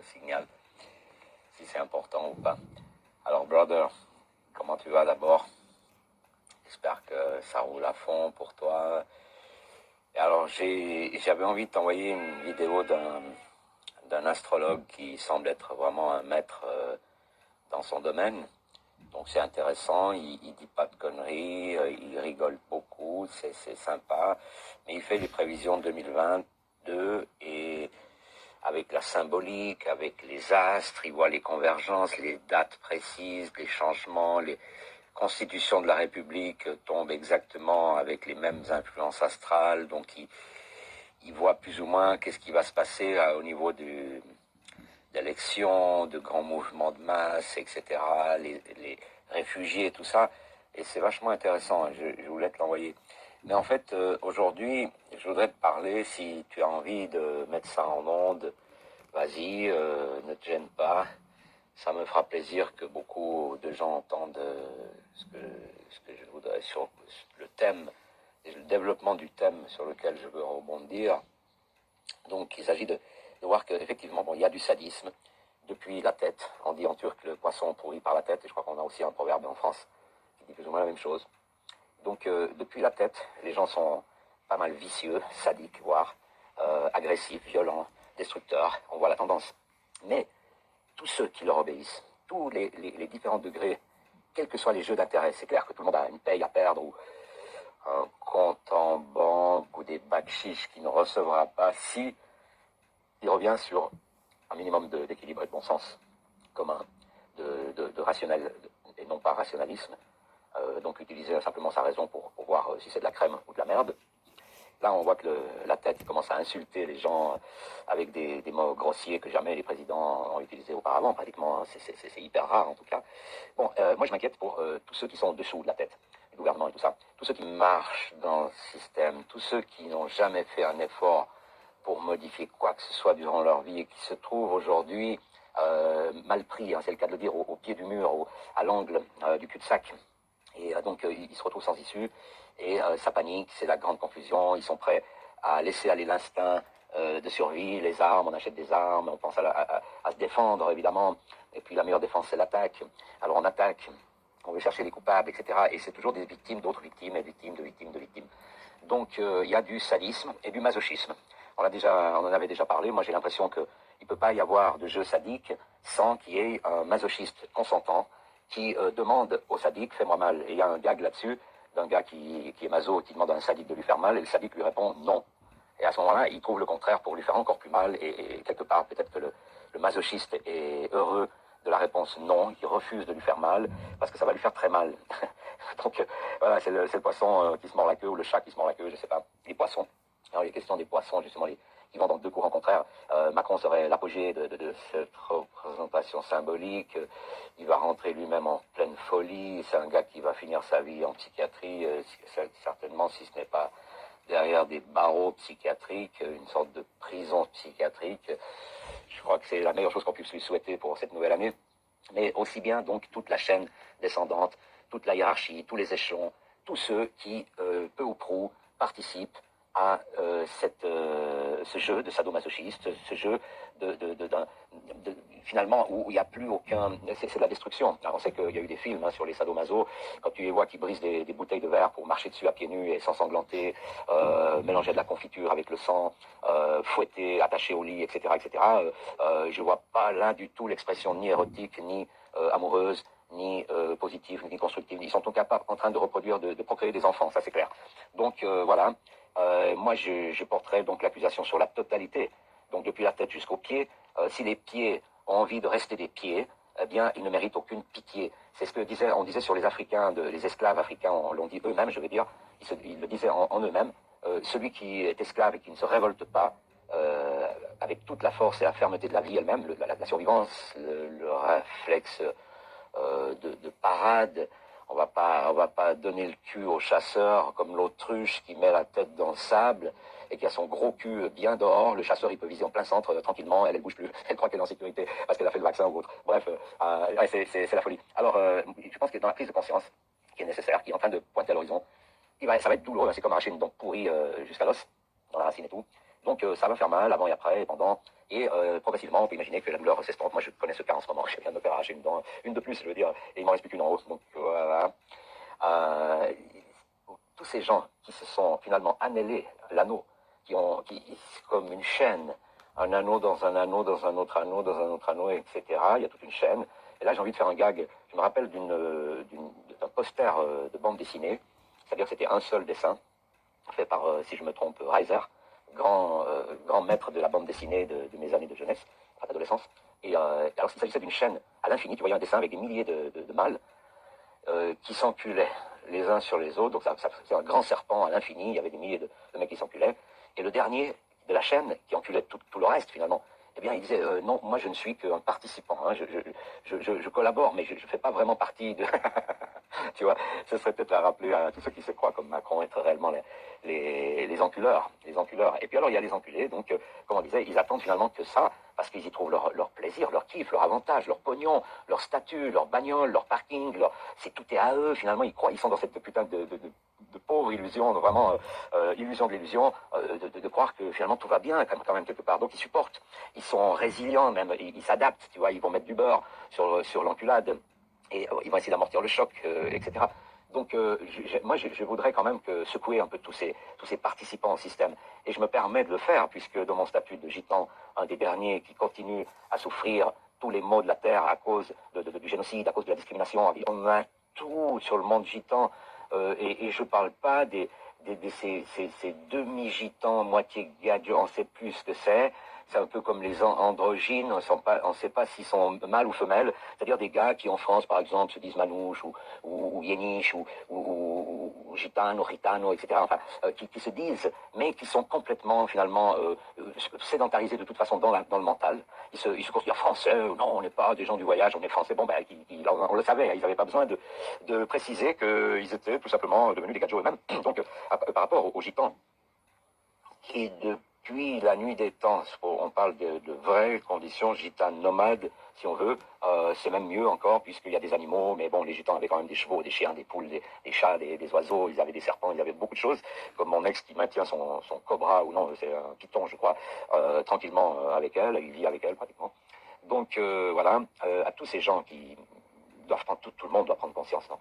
signale si c'est important ou pas. Alors, brother, comment tu vas d'abord? J'espère que ça roule à fond pour toi. Et alors, j'avais envie de t'envoyer une vidéo d'un astrologue qui semble être vraiment un maître dans son domaine. Donc c'est intéressant, il dit pas de conneries, il rigole beaucoup, c'est sympa. Mais il fait les prévisions de 2022 et avec la symbolique, avec les astres, il voit les convergences, les dates précises, les changements, les constitutions de la République tombent exactement avec les mêmes influences astrales. Donc il voit plus ou moins qu'est-ce qui va se passer au niveau d'élections, de grands mouvements de masse, etc., les réfugiés, tout ça. Et c'est vachement intéressant, je voulais te l'envoyer. Mais en fait, aujourd'hui, je voudrais te parler, si tu as envie de mettre ça en onde, vas-y, ne te gêne pas. Ça me fera plaisir que beaucoup de gens entendent ce que je voudrais sur le thème, et le développement du thème sur lequel je veux rebondir. Donc il s'agit de voir qu'effectivement, bon, il y a du sadisme depuis la tête. On dit en turc le poisson pourri par la tête, et je crois qu'on a aussi un proverbe en France qui dit plus ou moins la même chose. Donc depuis la tête, les gens sont pas mal vicieux, sadiques, voire agressifs, violents, destructeurs. On voit la tendance. Mais tous ceux qui leur obéissent, tous les différents degrés, quels que soient les jeux d'intérêt, c'est clair que tout le monde a une paye à perdre ou un compte en banque ou des bakchiches qu'il ne recevra pas si il revient sur un minimum d'équilibre et de bon sens commun, de rationnel et non pas rationalisme. Donc utiliser simplement sa raison pour voir si c'est de la crème ou de la merde. Là, on voit que la tête commence à insulter les gens avec des mots grossiers que jamais les présidents ont utilisés auparavant, pratiquement. C'est hyper rare, en tout cas. Bon, moi, je m'inquiète pour tous ceux qui sont en dessous de la tête, du gouvernement et tout ça. Tous ceux qui marchent dans le système, tous ceux qui n'ont jamais fait un effort pour modifier quoi que ce soit durant leur vie et qui se trouvent aujourd'hui mal pris, hein, c'est le cas de le dire, au pied du mur, à l'angle du cul-de-sac. Et donc, ils se retrouvent sans issue. Et ça panique, c'est la grande confusion. Ils sont prêts à laisser aller l'instinct de survie, les armes, on achète des armes, on pense à se défendre, évidemment. Et puis la meilleure défense, c'est l'attaque. Alors on attaque, on veut chercher les coupables, etc. Et c'est toujours des victimes, d'autres victimes, et victimes, de victimes, de victimes. Donc il y a du sadisme et du masochisme. On en avait déjà parlé. Moi, j'ai l'impression qu'il ne peut pas y avoir de jeu sadique sans qu'il y ait un masochiste consentant qui demande au sadique, fais-moi mal. Et il y a un gag là-dessus, d'un gars qui est maso, qui demande à un sadique de lui faire mal, et le sadique lui répond non. Et à ce moment-là, il trouve le contraire pour lui faire encore plus mal, et quelque part, peut-être que le masochiste est heureux de la réponse non, il refuse de lui faire mal, parce que ça va lui faire très mal. Donc, voilà, c'est le poisson qui se mord la queue, ou le chat qui se mord la queue, je sais pas, les poissons. Alors, il est question des poissons, justement, qui vont dans deux courants contraires. Macron serait l'apogée de cette représentation symbolique. Il va rentrer lui-même en pleine folie. C'est un gars qui va finir sa vie en psychiatrie, certainement, si ce n'est pas derrière des barreaux psychiatriques, une sorte de prison psychiatrique. Je crois que c'est la meilleure chose qu'on puisse lui souhaiter pour cette nouvelle année. Mais aussi bien, donc, toute la chaîne descendante, toute la hiérarchie, tous les échelons, tous ceux qui, peu ou prou, participent à ce jeu de sadomasochiste, ce jeu finalement où il n'y a plus aucun... C'est de la destruction. Alors on sait qu'il y a eu des films sur les sadomasos, quand tu les vois qui brisent des bouteilles de verre pour marcher dessus à pieds nus et s'ensanglanter, mélanger de la confiture avec le sang, fouetter, attacher au lit, etc. etc. Je ne vois pas là du tout l'expression ni érotique, ni amoureuse, ni positive, ni constructive. Ils sont en train de reproduire, de procréer des enfants, ça c'est clair. Donc voilà. Moi, je porterai donc l'accusation sur la totalité, donc depuis la tête jusqu'aux pieds. Si les pieds ont envie de rester des pieds, eh bien, ils ne méritent aucune pitié. C'est ce que on disait sur les Africains, les esclaves africains, on l'ont dit eux-mêmes, je veux dire, ils le disaient en eux-mêmes. Celui qui est esclave et qui ne se révolte pas, avec toute la force et la fermeté de la vie elle-même, la survivance, le réflexe de parade. On va pas donner le cul au chasseur comme l'autruche qui met la tête dans le sable et qui a son gros cul bien dehors. Le chasseur, il peut viser en plein centre tranquillement. Elle bouge plus. Elle croit qu'elle est en sécurité parce qu'elle a fait le vaccin ou autre. Bref, c'est la folie. Alors, je pense que dans la prise de conscience qui est nécessaire, qui est en train de pointer à l'horizon, ça va être douloureux. C'est comme arracher une dent pourrie jusqu'à l'os, dans la racine et tout. Donc, ça va faire mal avant et après, et pendant. Et progressivement, on peut imaginer que la douleur s'estompe. Moi, je connais ce cas en ce moment. Je viens de me faire arracher une dent, une de plus, je veux dire, et il m'en reste plus qu'une en haut. Donc voilà. Euh, Tous ces gens qui se sont finalement annelés l'anneau, comme une chaîne, un anneau dans un anneau, dans un autre anneau, dans un autre anneau, etc. Il y a toute une chaîne. Et là, j'ai envie de faire un gag. Je me rappelle d'un poster de bande dessinée, c'est-à-dire que c'était un seul dessin, fait par, si je me trompe, Reiser, grand maître de la bande dessinée de mes années de jeunesse, d'adolescence. Et alors qu'il s'agissait d'une chaîne à l'infini, tu voyais un dessin avec des milliers de mâles qui s'enculaient les uns sur les autres. Donc c'est un grand serpent à l'infini, il y avait des milliers de mecs qui s'enculaient. Et le dernier de la chaîne, qui enculait tout le reste finalement, eh bien il disait non, moi je ne suis qu'un participant, hein, je collabore, mais je ne fais pas vraiment partie de... Tu vois, ce serait peut-être à rappeler à tous ceux qui se croient comme Macron être réellement les enculeurs, les enculeurs. Et puis alors il y a les enculés, donc comme on disait, ils attendent finalement que ça, parce qu'ils y trouvent leur plaisir, leur kiff, leur avantage, leur pognon, leur statut, leur bagnole, leur parking, tout est à eux. Finalement, ils croient, ils sont dans cette putain de pauvre illusion, vraiment illusion de l'illusion, de croire que finalement tout va bien quand même quelque part. Donc ils supportent, ils sont résilients même, ils s'adaptent, tu vois, ils vont mettre du beurre sur l'enculade. Et ils vont essayer d'amortir le choc, etc. Donc moi, je voudrais quand même secouer un peu tous ces participants au système. Et je me permets de le faire, puisque dans mon statut de gitan, un des derniers qui continue à souffrir tous les maux de la terre à cause du génocide, à cause de la discrimination, on a tout sur le monde gitan, et je ne parle pas ces demi-gitans, moitié gadgets, on ne sait plus ce que c'est. C'est un peu comme les androgynes, on ne sait pas s'ils sont mâles ou femelles, c'est-à-dire des gars qui en France, par exemple, se disent manouche ou yéniche ou gitano, ritano, etc., enfin, qui se disent, mais qui sont complètement, finalement, sédentarisés de toute façon dans le mental. Ils se considèrent français, non, on n'est pas des gens du voyage, on est français. Bon, ben, on le savait, ils n'avaient pas besoin de préciser qu'ils étaient tout simplement devenus des gadgets eux-mêmes. Donc, par rapport aux gitans, qui depuis la nuit des temps, on parle de vraies conditions gitanes nomades, si on veut, c'est même mieux encore, puisqu'il y a des animaux, mais bon, les gitans avaient quand même des chevaux, des chiens, des poules, des chats, des oiseaux, ils avaient des serpents, ils avaient beaucoup de choses, comme mon ex qui maintient son cobra, ou non, c'est un python, je crois, tranquillement avec elle, il vit avec elle pratiquement. Donc voilà, à tous ces gens qui doivent prendre, tout le monde doit prendre conscience, non,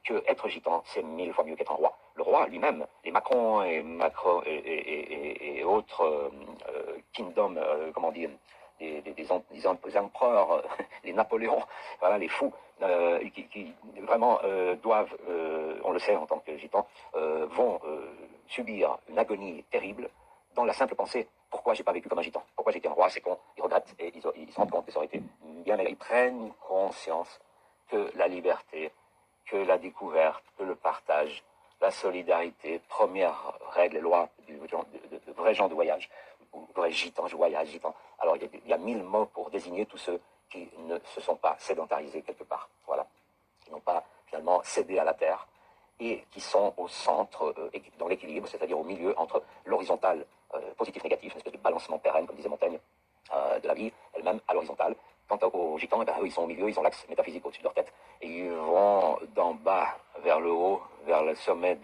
que être gitan, c'est 1000 fois mieux qu'être un roi. Le roi lui-même, les Macron et autres kingdoms, comment dire, des empereurs, les Napoléons, voilà, les fous, qui vraiment doivent, on le sait en tant que gitans, vont subir une agonie terrible dans la simple pensée, pourquoi j'ai pas vécu comme un gitan, pourquoi j'ai été un roi, c'est con, ils regrettent et ils se rendent compte que ça aurait été bien meilleur. Ils prennent conscience que la liberté, que la découverte, que le partage, la solidarité, première règle et loi de vrais gens de voyage, ou vrais gitans, voyage, gitans. Alors il y a 1000 mots pour désigner tous ceux qui ne se sont pas sédentarisés quelque part, voilà, qui n'ont pas finalement cédé à la terre et qui sont au centre, dans l'équilibre, c'est-à-dire au milieu entre l'horizontal, positif-négatif, une espèce de balancement pérenne, comme disait Montaigne, de la vie elle-même à l'horizontale. Quant aux gitans, eh ben, eux, ils sont au milieu, ils ont l'axe métaphysique au-dessus de leur tête. Et ils vont d'en bas vers le haut, vers le sommet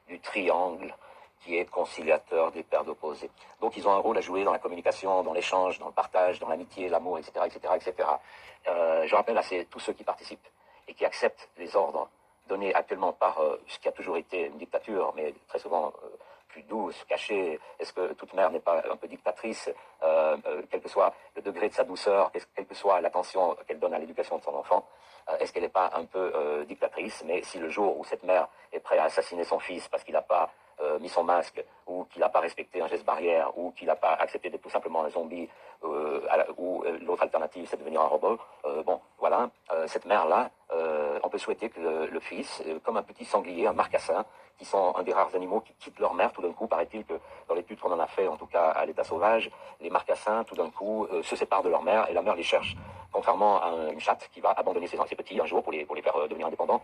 du triangle qui est conciliateur des paires d'opposés. Donc ils ont un rôle à jouer dans la communication, dans l'échange, dans le partage, dans l'amitié, l'amour, etc., etc., etc. Je rappelle à tous ceux qui participent et qui acceptent les ordres donnés actuellement par ce qui a toujours été une dictature, mais très souvent plus douce, cachée. Est-ce que toute mère n'est pas un peu dictatrice, quel que soit le degré de sa douceur, quelle que soit l'attention qu'elle donne à l'éducation de son enfant, est-ce qu'elle n'est pas un peu dictatrice? Mais si le jour où cette mère est prête à assassiner son fils parce qu'il n'a pas mis son masque, ou qu'il n'a pas respecté un geste barrière, ou qu'il n'a pas accepté d'être tout simplement un zombie, ou l'autre alternative c'est de devenir un robot, bon, voilà, cette mère-là, on peut souhaiter que le fils, comme un petit sanglier, un marcassin, qui sont un des rares animaux qui quittent leur mère tout d'un coup, paraît-il que dans l'étude qu'on en a fait, en tout cas à l'état sauvage, les marcassins tout d'un coup se séparent de leur mère et la mère les cherche. Contrairement à une chatte qui va abandonner ses petits un jour pour les faire devenir indépendants,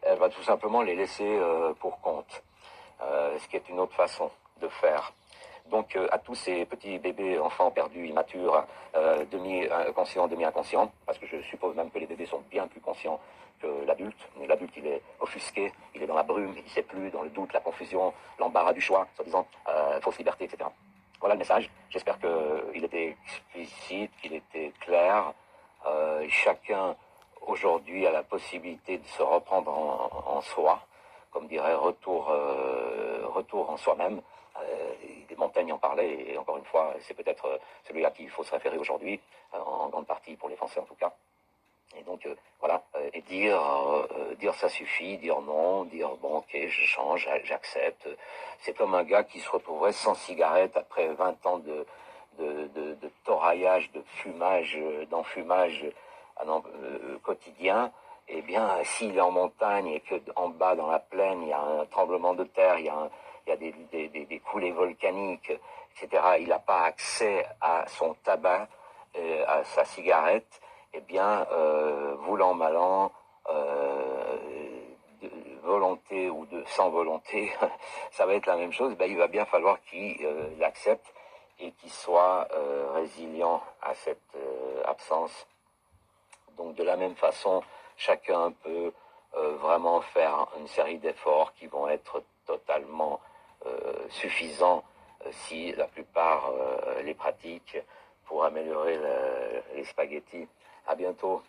elle va tout simplement les laisser pour compte. Ce qui est une autre façon de faire. Donc à tous ces petits bébés, enfants perdus, immatures, demi-conscients, demi-inconscients, parce que je suppose même que les bébés sont bien plus conscients que l'adulte. Mais l'adulte, il est offusqué, il est dans la brume, il ne sait plus, dans le doute, la confusion, l'embarras du choix, soi-disant, fausse liberté, etc. Voilà le message. J'espère qu'il était explicite, qu'il était clair. Chacun aujourd'hui a la possibilité de se reprendre en soi, comme dirait retour en soi-même. Les montagnes en parlaient, et encore une fois, c'est peut-être celui à qui il faut se référer aujourd'hui, en grande partie pour les Français en tout cas. Et donc voilà, et dire ça suffit, dire non, dire bon ok je change, j'accepte. C'est comme un gars qui se retrouverait sans cigarette après 20 ans de toraillage, de fumage, d'enfumage quotidien. Eh bien, s'il est en montagne et que en bas dans la plaine il y a un tremblement de terre, il y a des coulées volcaniques, etc. Il n'a pas accès à son tabac, à sa cigarette. Eh bien, voulant malin, de volonté ou sans volonté, ça va être la même chose. Ben, il va bien falloir qu'il l'accepte et qu'il soit résilient à cette absence. Donc de la même façon, chacun peut vraiment faire une série d'efforts qui vont être totalement suffisants si la plupart les pratiquent pour améliorer les spaghettis. À bientôt.